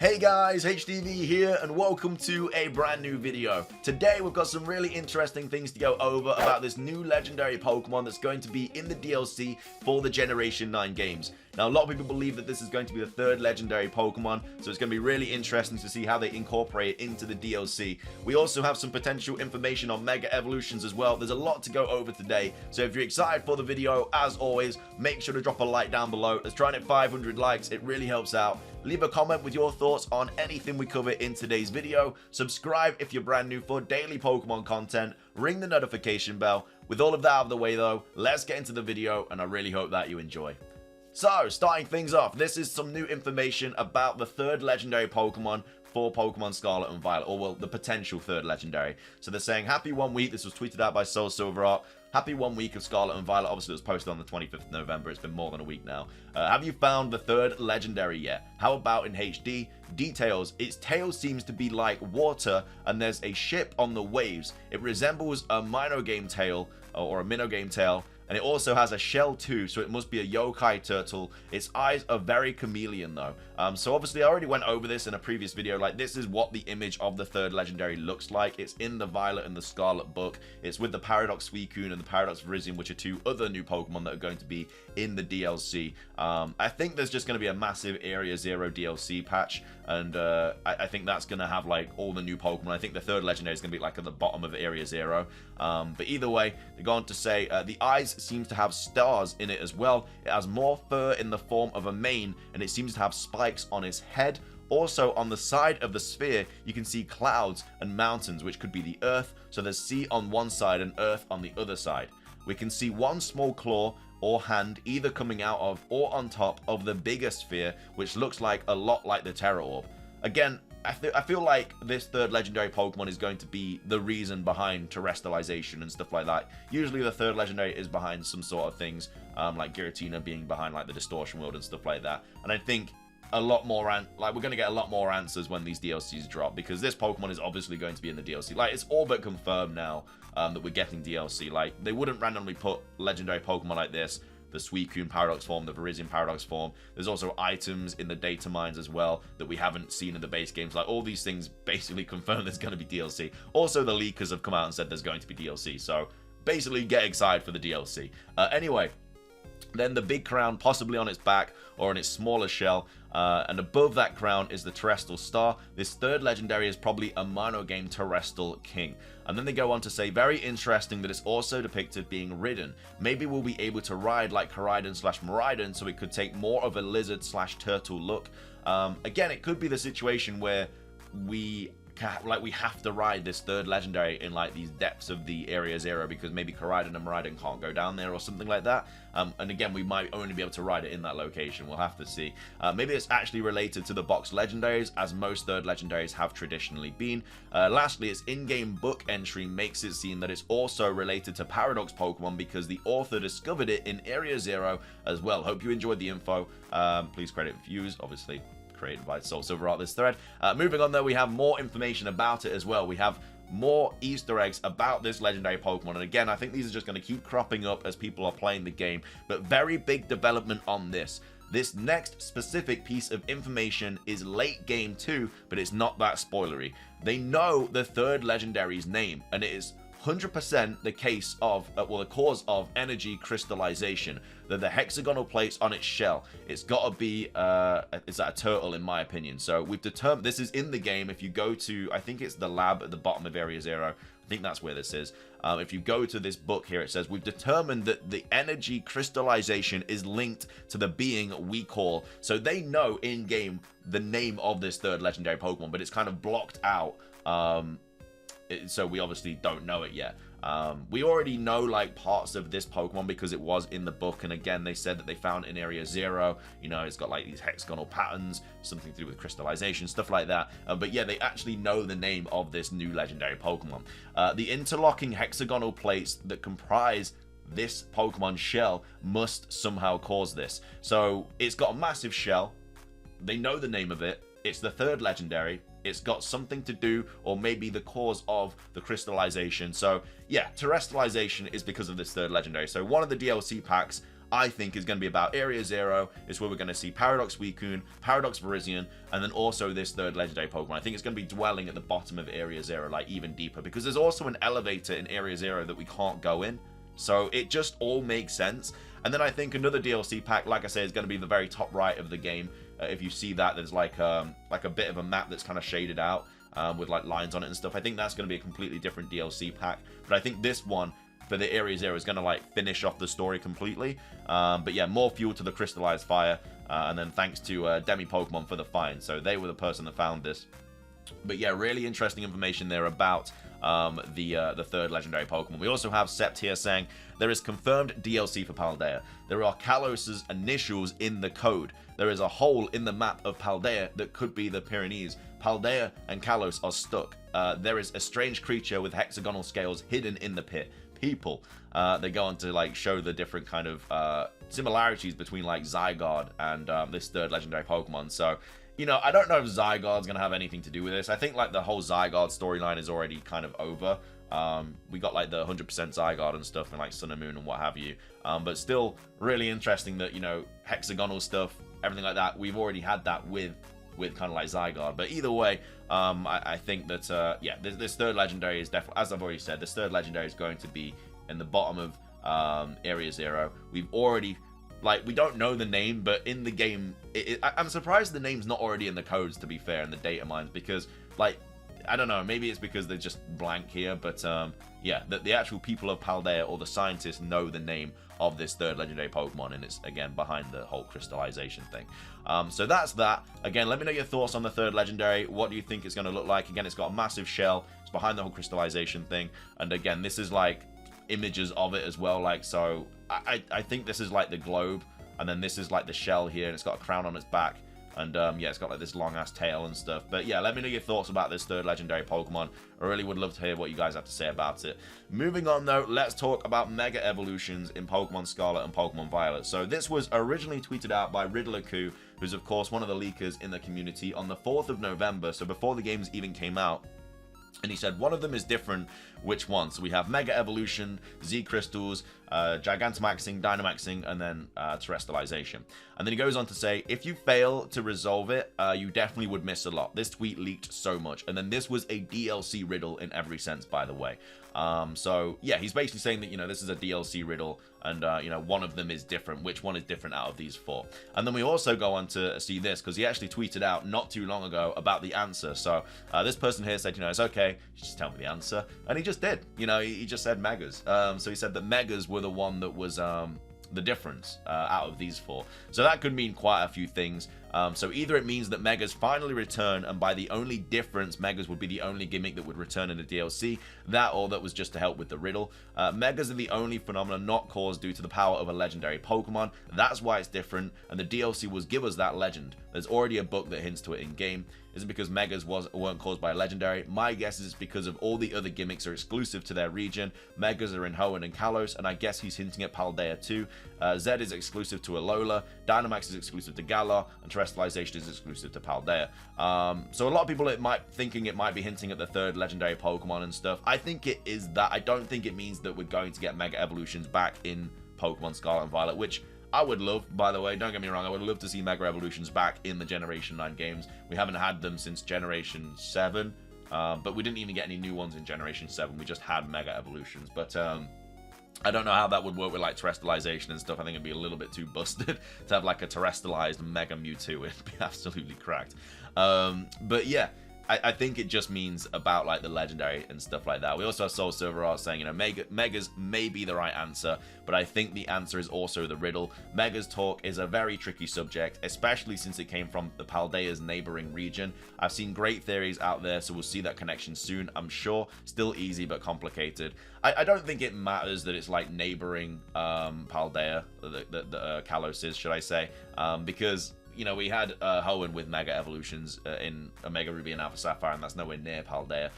Hey guys, HDvee here and welcome to a brand new video. Today we've got some really interesting things to go over about this new legendary Pokemon that's going to be in the DLC for the Generation 9 games. Now a lot of people believe that this is going to be the third legendary Pokemon, so it's going to be really interesting to see how they incorporate it into the DLC. We also have some potential information on Mega Evolutions as well. There's a lot to go over today, so if you're excited for the video, as always, make sure to drop a like down below. Let's try and hit 500 likes, it really helps out. Leave a comment with your thoughts on anything we cover in today's video. Subscribe if you're brand new for daily Pokemon content. Ring the notification bell. With all of that out of the way though, let's get into the video and I really hope that you enjoy. So, starting things off, this is some new information about the third legendary Pokemon for Pokemon Scarlet and Violet, or well, the potential third legendary. So they're saying, happy 1 week, this was tweeted out by Soul Silver Art. Happy 1 week of Scarlet and Violet. Obviously, it was posted on the 25th of November. It's been more than a week now. Have you found the third legendary yet? How about in HD? Details. Its tail seems to be like water, and there's a ship on the waves. It resembles a Minogame game tail, or a Minnow game tail. And it also has a shell too, so it must be a yokai turtle. Its eyes are very chameleon though. So obviously I already went over this in a previous video. Like, this is what the image of the third legendary looks like. It's in the Violet and the Scarlet book. It's with the Paradox Suicune and the Paradox Virizion, which are two other new Pokemon that are going to be in the DLC. I think there's just going to be a massive Area Zero DLC patch, and I think that's going to have like all the new Pokemon. I think the third legendary is going to be like at the bottom of Area Zero. But either way, they go on to say the eyes seems to have stars in it as well. It has more fur in the form of a mane, and it seems to have spikes on its head. Also, on the side of the sphere, you can see clouds and mountains, which could be the Earth. So there's sea on one side and Earth on the other side. We can see one small claw or hand either coming out of or on top of the bigger sphere, which looks like a lot like the Terra Orb. Again, I feel like this third legendary Pokemon is going to be the reason behind terrestrialization and stuff like that. Usually the third legendary is behind some sort of things, like Giratina being behind like the Distortion World and stuff like that. And I think a lot more, we're going to get a lot more answers when these DLCs drop, because this Pokemon is obviously going to be in the DLC. Like, it's all but confirmed now that we're getting DLC. Like, they wouldn't randomly put legendary Pokemon like this, the Suicune Paradox form, the Virizion Paradox form. There's also items in the data mines as well that we haven't seen in the base games. Like, all these things basically confirm there's going to be DLC. Also, the leakers have come out and said there's going to be DLC. So, basically, get excited for the DLC. Anyway, then the big crown possibly on its back or on its smaller shell, and above that crown is the terrestrial star. This third legendary is probably a Monogame terrestrial king. And then they go on to say, very interesting that it's also depicted being ridden. Maybe we'll be able to ride like Koraidon/Miraidon, so it could take more of a lizard/turtle look. Again, it could be the situation where we have to ride this third legendary in like these depths of the Area Zero, because maybe Koraidon and Miraidon can't go down there or something like that. And again, we might only be able to ride it in that location. We'll have to see. Maybe it's actually related to the box legendaries, as most third legendaries have traditionally been. Lastly, its in-game book entry makes it seem that it's also related to Paradox Pokemon, because the author discovered it in Area Zero as well. Hope you enjoyed the info. Please credit views, obviously created by Soul Silver Art, this thread. Moving on though, we have more information about it as well. We have more Easter eggs about this legendary Pokemon, and again, I think these are just going to keep cropping up as people are playing the game, but very big development on this. This next specific piece of information is late game too, but it's not that spoilery. They know the third legendary's name, and it is 100% the case of, the cause of energy crystallization. The hexagonal plates on its shell. It's got to be, is that a turtle in my opinion? So we've determined, this is in the game. If you go to, I think it's the lab at the bottom of Area Zero. I think that's where this is. If you go to this book here, it says, we've determined that the energy crystallization is linked to the being we call. So they know in game the name of this third legendary Pokemon, but it's kind of blocked out. So we obviously don't know it yet. We already know like parts of this Pokemon because it was in the book, and again they said that they found it in Area Zero. You know, it's got like these hexagonal patterns, something to do with crystallization, stuff like that. But yeah, they actually know the name of this new legendary Pokemon. The interlocking hexagonal plates that comprise this Pokemon shell must somehow cause this. So it's got a massive shell. They know the name of it. It's the third legendary. It's got something to do, or maybe the cause of the crystallization. So yeah, terrestrialization is because of this third legendary. So one of the DLC packs, I think is going to be about Area 0. It's where we're going to see Paradox Suicune, Paradox Virizion, and then also this third legendary Pokemon. I think it's going to be dwelling at the bottom of Area 0, like even deeper, because there's also an elevator in Area 0 that we can't go in. So it just all makes sense. And then I think another DLC pack, like I say, is going to be the very top right of the game. If you see that, there's like a bit of a map that's kind of shaded out with like lines on it and stuff. I think that's going to be a completely different DLC pack. But I think this one for the Area 0 is going to like finish off the story completely. But yeah, more fuel to the crystallized fire. And then thanks to Demi Pokemon for the find. So they were the person that found this. But yeah, really interesting information there about the third legendary Pokemon. We also have Sept here saying there is confirmed DLC for Paldea. There are Kalos's initials in the code. There is a hole in the map of Paldea that could be the Pyrenees. Paldea and Kalos are stuck. There is a strange creature with hexagonal scales hidden in the pit. People. They go on to like show the different kind of similarities between like Zygarde and this third legendary Pokemon. So, you know, I don't know if Zygarde's going to have anything to do with this. I think like the whole Zygarde storyline is already kind of over. We got like the 100% Zygarde and stuff and like Sun and Moon and what have you. But still really interesting that, you know, hexagonal stuff, everything like that, we've already had that with kind of like Zygarde. But either way, I think that, yeah, this third legendary is definitely, as I've already said, this third legendary is going to be in the bottom of Area 0. We've already, like, we don't know the name, but in the game, I'm surprised the name's not already in the codes, to be fair, in the data mines, because, like, I don't know, maybe it's because they're just blank here, but, yeah, the actual people of Paldea, or the scientists, know the name of this third legendary Pokemon, and it's, again, behind the whole crystallization thing. So that's that. Again, let me know your thoughts on the third legendary. What do you think it's going to look like? Again, it's got a massive shell. It's behind the whole crystallization thing, and again, this is, like, images of it as well, like, so I think this is like the globe, and then this is like the shell here, and it's got a crown on its back, and yeah, it's got like this long ass tail and stuff. But yeah, let me know your thoughts about this third legendary Pokemon. I really would love to hear what you guys have to say about it. Moving on though, let's talk about mega evolutions in Pokemon Scarlet and Pokemon Violet. So this was originally tweeted out by Riddler-Q, who's of course one of the leakers in the community, on the 4th of November, so before the games even came out. And he said one of them is different. Which one? So we have Mega Evolution, Z Crystals, Gigantamaxing, Dynamaxing, and then Terrestrialization. And then he goes on to say, if you fail to resolve it, you definitely would miss a lot. This tweet leaked so much. And then this was a DLC riddle in every sense, by the way. So yeah, he's basically saying that, you know, this is a DLC riddle, and you know, one of them is different. Which one is different out of these 4? And then we also go on to see this, because he actually tweeted out not too long ago about the answer. So this person here said, you know, it's okay, just tell me the answer, and he just did. You know, he just said Megas. So he said that Megas were the one that was the difference out of these 4. So that could mean quite a few things. So either it means that Megas finally return, and by the only difference, Megas would be the only gimmick that would return in the DLC, that or that was just to help with the riddle. Megas are the only phenomenon not caused due to the power of a legendary Pokemon. That's why it's different, and the DLC was give us that legend. There's already a book that hints to it in game. Is it because Megas weren't caused by a legendary? My guess is it's because of all the other gimmicks are exclusive to their region. Megas are in Hoenn and Kalos, and I guess he's hinting at Paldea too. Zed is exclusive to Alola, Dynamax is exclusive to Galar, and Terrestrialization is exclusive to Paldea. So a lot of people thinking it might be hinting at the third legendary Pokemon and stuff. I think it is that. I don't think it means that we're going to get Mega Evolutions back in Pokemon Scarlet and Violet, which I would love, by the way. Don't get me wrong, I would love to see Mega Evolutions back in the Generation 9 games. We haven't had them since Generation 7, but we didn't even get any new ones in Generation 7. We just had Mega Evolutions, but I don't know how that would work with like terrestrialization and stuff. I think it'd be a little bit too busted to have like a terrestrialized Mega Mewtwo. It'd be absolutely cracked. But yeah, I think it just means about like the legendary and stuff like that. We also have Soul Silver Art saying, you know, Megas may be the right answer, but I think the answer is also the riddle. Megas talk is a very tricky subject, especially since it came from the Paldea's neighboring region. I've seen great theories out there, so we'll see that connection soon, I'm sure. Still easy, but complicated. I don't think it matters that it's like neighboring Paldea, the Kalos is, should I say, because you know, we had Hoenn with Mega Evolutions in Omega Ruby and Alpha Sapphire, and that's nowhere near Paldea.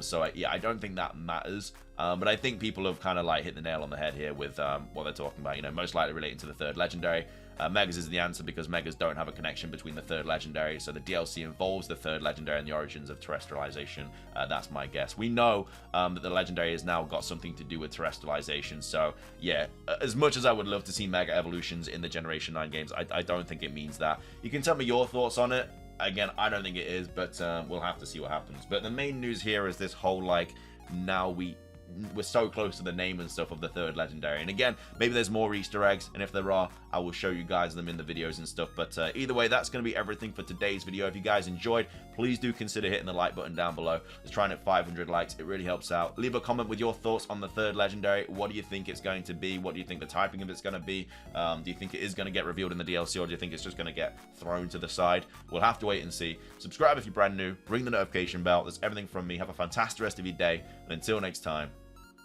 So, yeah, I don't think that matters. But I think people have kind of, like, hit the nail on the head here with what they're talking about. You know, most likely relating to the third legendary. Megas is the answer because Megas don't have a connection between the third legendary, so the DLC involves the third legendary and the origins of terrestrialization. That's my guess. We know that the legendary has now got something to do with terrestrialization, so yeah, as much as I would love to see Mega Evolutions in the Generation 9 games, I don't think it means that. You can tell me your thoughts on it. Again, I don't think it is, but we'll have to see what happens. But the main news here is this whole, like, now we're so close to the name and stuff of the third legendary. And again, maybe there's more Easter eggs, and if there are, I will show you guys them in the videos and stuff. But either way, that's going to be everything for today's video. If you guys enjoyed, please do consider hitting the like button down below. Let's try and hit 500 likes. It really helps out. Leave a comment with your thoughts on the third legendary. What do you think it's going to be? What do you think the typing of it's going to be? Do you think it is going to get revealed in the DLC, or do you think it's just going to get thrown to the side? We'll have to wait and see. Subscribe if you're brand new. Ring the notification bell. That's everything from me. Have a fantastic rest of your day. And until next time,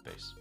peace.